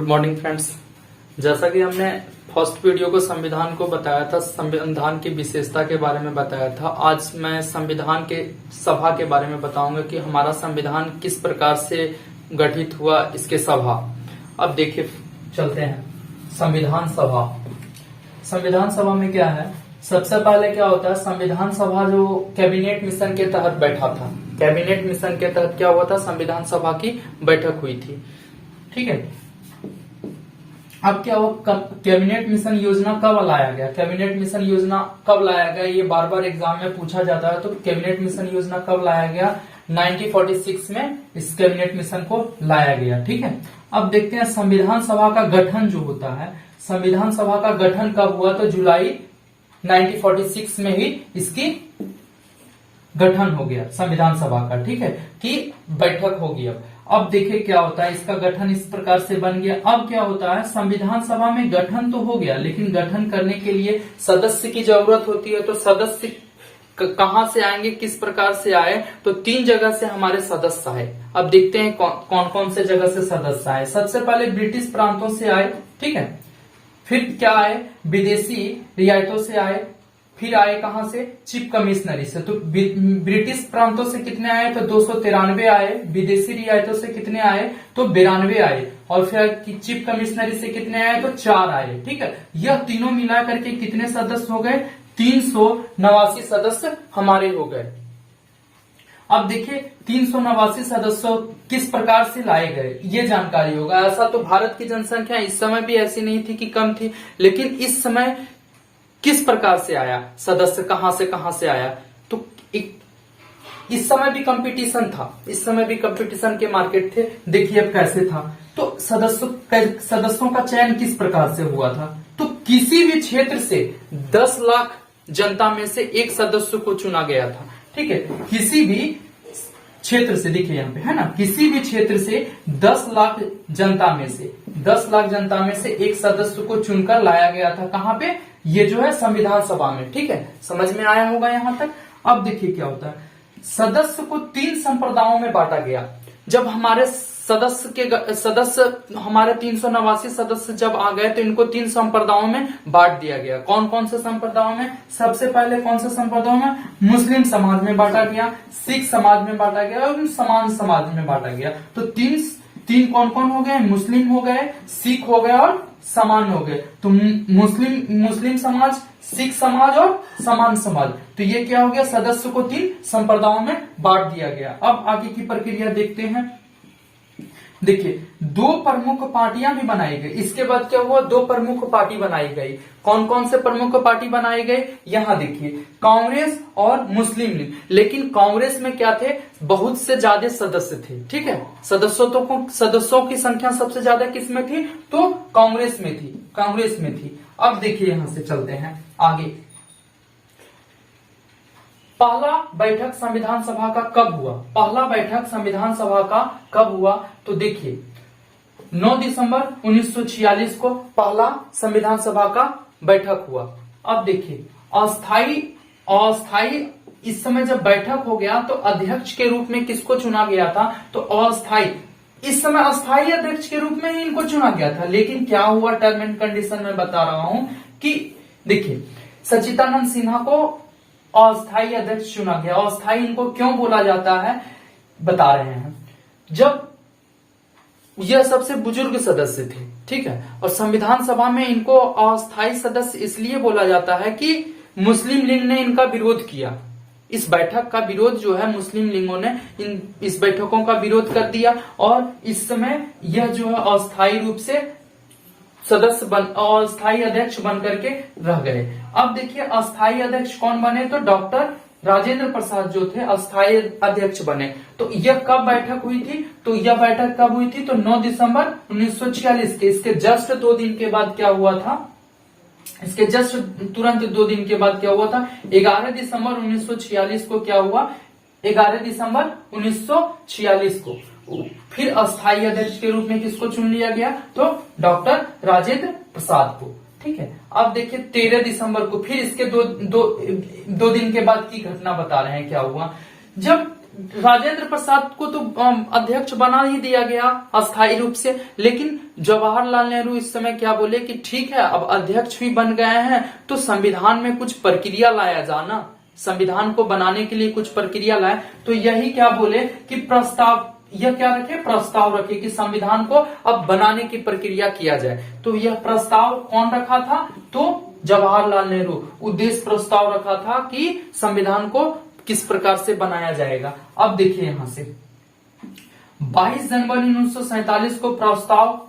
Morning friends. जैसा कि हमने फर्स्ट वीडियो को संविधान को बताया था, संविधान की विशेषता के बारे में बताया था, आज मैं संविधान के सभा के बारे में बताऊंगा कि हमारा संविधान किस प्रकार से गठित हुआ, इसके सभा। अब देखिए, चलते हैं संविधान सभा। संविधान सभा में क्या है, सबसे पहले क्या होता है, संविधान सभा जो कैबिनेट मिशन के तहत बैठा था, कैबिनेट मिशन के तहत क्या हुआ था, संविधान सभा की बैठक हुई थी। ठीक है, अब क्या हुआ, कैबिनेट मिशन योजना कब लाया गया, कैबिनेट मिशन योजना कब लाया गया, ये बार बार एग्जाम में पूछा जाता है। तो कैबिनेट मिशन योजना कब लाया गया, 1946 में इस कैबिनेट मिशन को लाया गया। ठीक है, अब देखते हैं संविधान सभा का गठन जो होता है, संविधान सभा का गठन कब हुआ, तो जुलाई 1946 में ही इसकी गठन हो गया संविधान सभा का। ठीक है, कि बैठक होगी। अब देखिए क्या होता है, इसका गठन इस प्रकार से बन गया। अब क्या होता है, संविधान सभा में गठन तो हो गया, लेकिन गठन करने के लिए सदस्य की जरूरत होती है। तो सदस्य कहां से आएंगे, किस प्रकार से आए, तो 3 जगह से हमारे सदस्य आए। अब देखते हैं कौन कौन से जगह से सदस्य आए। सबसे पहले ब्रिटिश प्रांतों से आए, ठीक है, फिर क्या आए, विदेशी रियायतों से आए, फिर आए कहां से, चीफ कमिश्नरी से। तो ब्रिटिश प्रांतों से कितने आए, तो 293 आए, विदेशी रियायतों से कितने आए, तो 92 आए, और फिर चीफ कमिश्नरी से कितने आए, तो 4 आए। ठीक है, यह तीनों मिला करके कितने सदस्य हो गए, 389 सदस्य हमारे हो गए। अब देखिए 389 सदस्य किस प्रकार से लाए गए, ये जानकारी होगा। ऐसा तो भारत की जनसंख्या इस समय भी ऐसी नहीं थी कि कम थी, लेकिन इस समय किस प्रकार से आया, सदस्य कहां से आया, तो इस समय भी कंपटीशन था, इस समय भी कंपटीशन के मार्केट थे। देखिए अब कैसे था, तो सदस्यों का चयन किस प्रकार से हुआ था, तो किसी भी क्षेत्र से 10 लाख जनता में से एक सदस्य को चुना गया था। ठीक है, किसी भी क्षेत्र से, देखिए यहाँ पे है ना, किसी भी क्षेत्र से 10 लाख जनता में से, 10 लाख जनता में से एक सदस्य को चुनकर लाया गया था। कहां पे, ये जो है संविधान सभा में। ठीक है, समझ में आया होगा यहां तक। अब देखिए क्या होता है, सदस्य को 3 संप्रदायों में बांटा गया। जब हमारे सदस्य हमारे 389 सदस्य जब आ गए, तो इनको 3 संप्रदायों में बांट दिया गया। कौन कौन से संप्रदायों में, सबसे पहले कौन से संप्रदायों में, मुस्लिम समाज में बांटा गया, सिख समाज में बांटा गया और समान समाज में बांटा गया। तो तीन कौन कौन हो गए, मुस्लिम हो गए, सिख हो गए और समान हो गए। तो मुस्लिम समाज, सिख समाज और समान समाज, तो ये क्या हो गया, सदस्य को 3 संप्रदायों में बांट दिया गया। अब आगे की प्रक्रिया देखते हैं। देखिए 2 प्रमुख पार्टियां भी बनाई गई। इसके बाद क्या हुआ, 2 प्रमुख पार्टी बनाई गई। कौन कौन से प्रमुख पार्टी बनाए गए, यहां देखिए, कांग्रेस और मुस्लिम लीग। लेकिन कांग्रेस में क्या थे, बहुत से ज्यादा सदस्य थे। ठीक है, सदस्यों की संख्या सबसे ज्यादा किस में थी, तो कांग्रेस में थी। अब देखिए यहां से चलते हैं आगे। पहला बैठक संविधान सभा का कब हुआ, पहला बैठक संविधान सभा का कब हुआ, तो देखिए 9 दिसंबर 1946 को पहला संविधान सभा का बैठक हुआ। अब देखिए अस्थाई इस समय जब बैठक हो गया, तो अध्यक्ष के रूप में किसको चुना गया था, तो अस्थाई, इस समय अस्थाई अध्यक्ष के रूप में ही इनको चुना गया था। लेकिन क्या हुआ, टर्म एंड कंडीशन में बता रहा हूं कि देखिए सच्चिदानंद सिन्हा को अस्थाई अध्यक्ष चुना गया। अस्थाई इनको क्यों बोला जाता है, बता रहे हैं। जब यह सबसे बुजुर्ग सदस्य थे, ठीक है, और संविधान सभा में इनको अस्थाई सदस्य इसलिए बोला जाता है कि मुस्लिम लीग ने इनका विरोध किया। इस बैठक का विरोध जो है, मुस्लिम लीगों ने इस बैठकों का विरोध कर दिया, और इस समय यह जो है अस्थाई रूप से अस्थाई अध्यक्ष बन करके रह गए। अब देखिए अस्थाई अध्यक्ष कौन बने, तो डॉक्टर राजेंद्र प्रसाद जो थे अस्थाई अध्यक्ष बने। तो यह कब बैठक हुई थी, तो यह बैठक कब हुई थी, तो 9 दिसंबर 1946 के, इसके जस्ट 2 दिन के बाद क्या हुआ था, इसके जस्ट तुरंत 2 दिन के बाद क्या हुआ था, 11 दिसंबर 1946 को क्या हुआ, 11 दिसंबर 1946 को फिर अस्थाई अध्यक्ष के रूप में किसको चुन लिया गया, तो डॉक्टर राजेंद्र प्रसाद को। ठीक है, अब देखिए 13 दिसंबर को फिर इसके दो दिन के बाद की घटना बता रहे हैं क्या हुआ। जब राजेंद्र प्रसाद को तो अध्यक्ष बना ही दिया गया अस्थायी रूप से, लेकिन जवाहरलाल नेहरू इस समय क्या बोले कि ठीक है अब अध्यक्ष भी बन गए हैं तो संविधान में कुछ प्रक्रिया लाया जाना, संविधान को बनाने के लिए कुछ प्रक्रिया लाए। तो यही क्या बोले कि प्रस्ताव, यह क्या रखे, प्रस्ताव रखे कि संविधान को अब बनाने की प्रक्रिया किया जाए। तो यह प्रस्ताव कौन रखा था, तो जवाहरलाल नेहरू उद्देश्य प्रस्ताव रखा था कि संविधान को किस प्रकार से बनाया जाएगा। अब देखिए यहां से 22 जनवरी 1947 को प्रस्ताव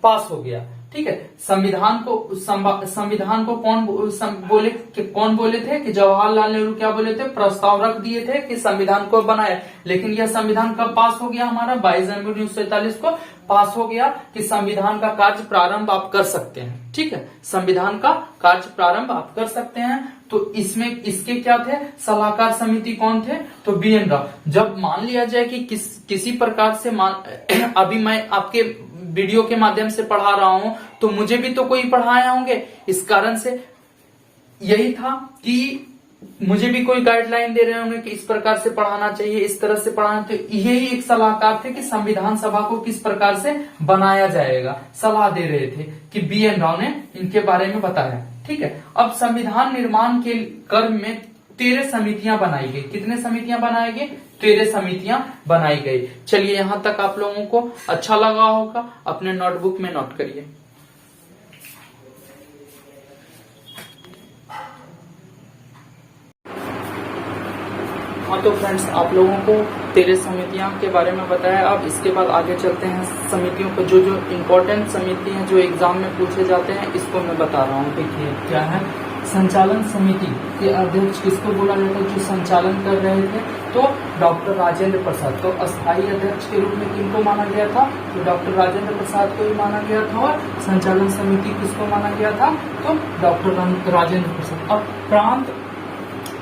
पास हो गया। ठीक है, संविधान को कौन बोले थे कि जवाहरलाल नेहरू क्या बोले थे, प्रस्ताव रख दिए थे कि संविधान को बनाए। लेकिन यह संविधान कब पास हो गया हमारा, 22 जनवरी 1947 को पास हो गया कि संविधान का कार्य प्रारंभ आप कर सकते हैं। ठीक है, संविधान का कार्य प्रारंभ आप कर सकते हैं। तो इसमें इसके क्या थे, सलाहकार समिति कौन थे, तो BN राव। जब मान लिया जाए कि किसी प्रकार से अभी मैं आपके वीडियो के माध्यम से पढ़ा रहा हूं तो मुझे भी तो कोई पढ़ाए होंगे, इस कारण से यही था कि मुझे भी कोई गाइडलाइन दे रहे होंगे कि इस प्रकार से पढ़ाना चाहिए, इस तरह से पढ़ाना। तो यही एक सलाहकार थे कि संविधान सभा को किस प्रकार से बनाया जाएगा, सलाह दे रहे थे कि BN राव ने इनके बारे में बताया। ठीक है, अब संविधान निर्माण के क्रम में 13 समितियां बनाई गई। कितने समितियां बनाई गई, 13 समितियां बनाई गई। चलिए यहां तक आप लोगों को अच्छा लगा होगा, अपने नोटबुक में नोट करिए। हाँ तो फ्रेंड्स, आप लोगों को 13 समितियां के बारे में बताया। अब इसके बाद आगे चलते हैं समितियों को, जो जो इम्पोर्टेंट समिति हैं जो एग्जाम में पूछे जाते हैं, इसको मैं बता रहा हूँ। देखिए क्या है, संचालन समिति के अध्यक्ष किसको बोला जाता है, जो संचालन कर रहे थे, तो डॉक्टर राजेंद्र प्रसाद। तो अस्थायी अध्यक्ष के रूप में किनको माना गया था, तो डॉक्टर राजेंद्र प्रसाद को ही माना गया था। और संचालन समिति किसको माना गया था, तो डॉक्टर राजेंद्र प्रसाद। अब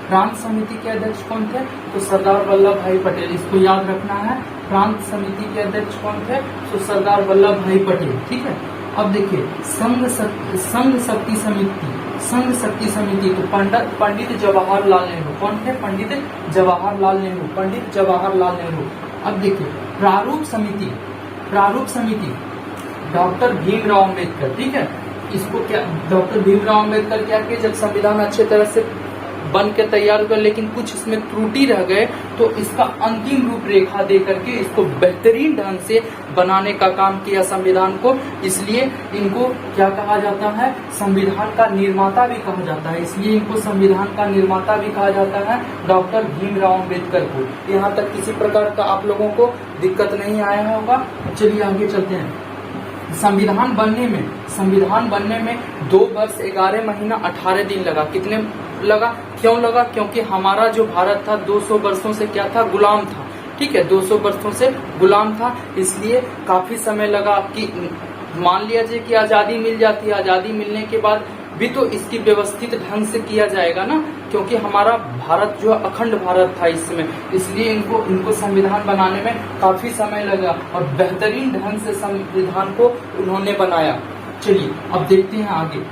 प्रांत समिति के अध्यक्ष कौन थे, तो सरदार वल्लभ भाई पटेल। इसको याद रखना है, प्रांत समिति के अध्यक्ष कौन थे, तो सरदार वल्लभ भाई पटेल। ठीक है, अब देखिए संघ शक्ति समिति तो पंडित जवाहरलाल नेहरू। कौन थे, पंडित जवाहरलाल नेहरू। अब देखिए प्रारूप समिति डॉक्टर भीमराव अम्बेडकर। ठीक है, इसको क्या, डॉक्टर भीमराव अम्बेडकर क्या किए, जब संविधान अच्छे तरह से बन के तैयार हुआ लेकिन कुछ इसमें त्रुटि रह गए, तो इसका अंतिम रूपरेखा दे करके इसको बेहतरीन ढंग से बनाने का काम किया संविधान को। इसलिए इनको क्या कहा जाता है, संविधान का निर्माता भी कहा जाता है। इसलिए इनको संविधान का निर्माता भी कहा जाता है, डॉक्टर भीमराव अम्बेडकर को। यहाँ तक किसी प्रकार का आप लोगों को दिक्कत नहीं आया होगा। चलिए आगे चलते हैं। संविधान बनने में 2 वर्ष 11 महीना 18 दिन लगा। कितने लगा, क्यों लगा, क्योंकि हमारा जो भारत था 200 वर्षों से क्या था, गुलाम था। ठीक है, 200 वर्षों से गुलाम था, इसलिए काफी समय लगा। कि मान लिया जाए कि आजादी मिल जाती है, आजादी मिलने के बाद भी तो इसकी व्यवस्थित ढंग से किया जाएगा ना, क्योंकि हमारा भारत जो अखंड भारत था इस समय, इसलिए इनको संविधान बनाने में काफी समय लगा और बेहतरीन ढंग से संविधान को उन्होंने बनाया। चलिए अब देखते हैं आगे।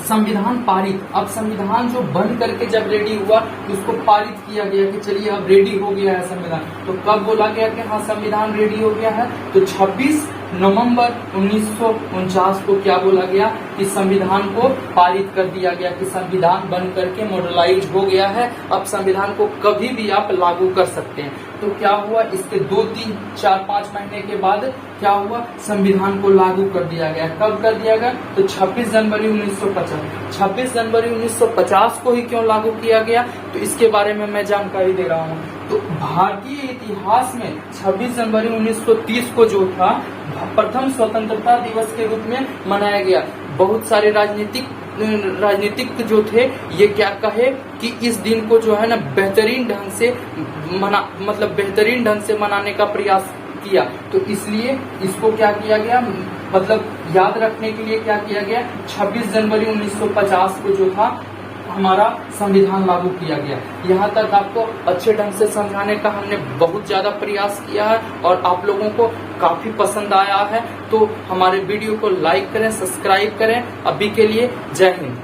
संविधान पारित। अब संविधान जो बन करके जब रेडी हुआ तो उसको पारित किया गया कि चलिए अब रेडी हो गया है संविधान। तो कब बोला गया कि हाँ संविधान रेडी हो गया है, तो 26 नवंबर 1949 को क्या बोला गया कि संविधान को पारित कर दिया गया कि संविधान बन करके मॉडलाइज हो गया है, अब संविधान को कभी भी आप लागू कर सकते हैं। तो क्या हुआ, इसके 2, 3, 4, 5 महीने के बाद क्या हुआ, संविधान को लागू कर दिया गया। कब कर दिया गया, तो 26 जनवरी 1950। 26 जनवरी 1950 को ही क्यों लागू किया गया, तो इसके बारे में मैं जानकारी दे रहा हूँ। तो भारतीय इतिहास में 26 जनवरी 1930 को जो था प्रथम स्वतंत्रता दिवस के रूप में मनाया गया। बहुत सारे राजनीतिक जो थे ये क्या कहे कि इस दिन को जो है ना बेहतरीन ढंग से मनाने का प्रयास किया। तो इसलिए इसको क्या किया गया, मतलब याद रखने के लिए क्या किया गया, 26 जनवरी 1950 को जो था हमारा संविधान लागू किया गया। यहाँ तक आपको अच्छे ढंग से समझाने का हमने बहुत ज्यादा प्रयास किया है और आप लोगों को काफी पसंद आया है। तो हमारे वीडियो को लाइक करें, सब्सक्राइब करें। अभी के लिए जय हिंद।